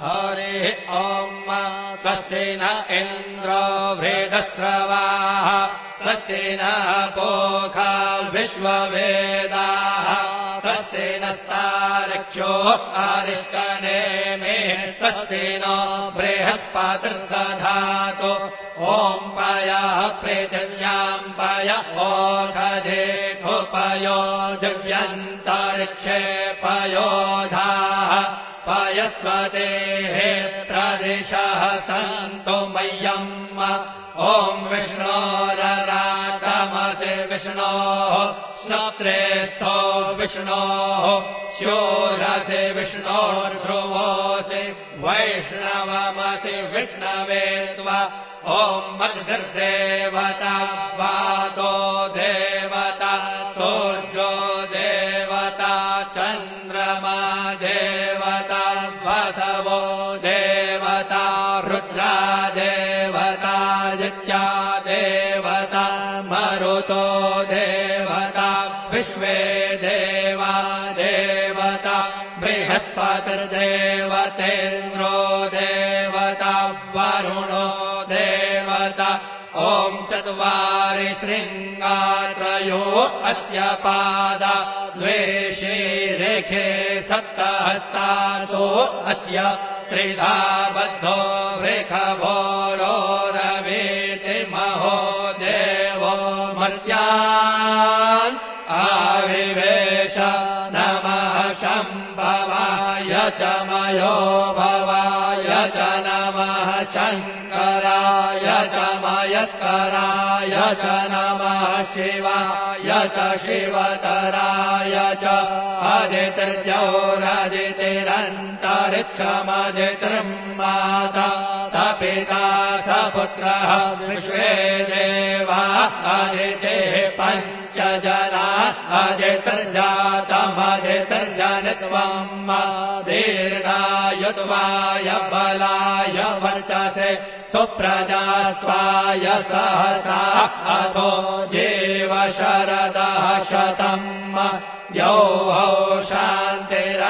हरिः ॐ स्वस्ति न इन्द्रो वृद्धश्रवाः स्वस्ति नः पूषा विश्ववेदाः स्वस्ति नस्तार्क्ष्यो अरिष्टनेमिः स्वस्ति नो बृहस्पतिर्दधातु ॐ पयः पृथिव्यां पय ओषधेषु पयो दिव्यन्तरिक्षे पयोधाः पयस्वतेः प्रदिशः सन्तु मह्यम् ॐ विष्णोररागमसि विष्णोः श्रोत्रेस्थो विष्णोः शूरसि विष्णोर्ध्रुवोऽसि वैष्णवमसि विष्णवे त्वा ॐ मद्भिर्देवता वातो देवता सूर्यो देवता चन्द्रमा देवता वसवो देवता रुद्रा देवता नित्या देवता मरुतो देवता विश्वे देवा देवता बृहस्पतिर्देवतेन्द्रो देवता वरुणो देवता ॐ चत्वारि शृङ्गात्रयो अस्य पादा द्वे शीरेखे सप्तहस्तासो अस्य त्रिधा बद्धो वृषभो रवीति महो देवो मर्त्यान् आविवेश नमः शम्भवाय च मयो भवाय च नमः शङ्कराय च मयस्कराय च नमः शिवाय च शिवतराय च अदितिर्जौरदितिरन्तरिक्षमदितिर्माता स पिता स पुत्रः विश्वे देवा अदितिः पञ्च जना अदितिर्जातमदितिर्जनित्वम् दीर्घायुत्वाय बलाय वर्चसे सुप्रजास्वाय सहसा अथो जीव शरदः शतम् यौः शान्तिरन्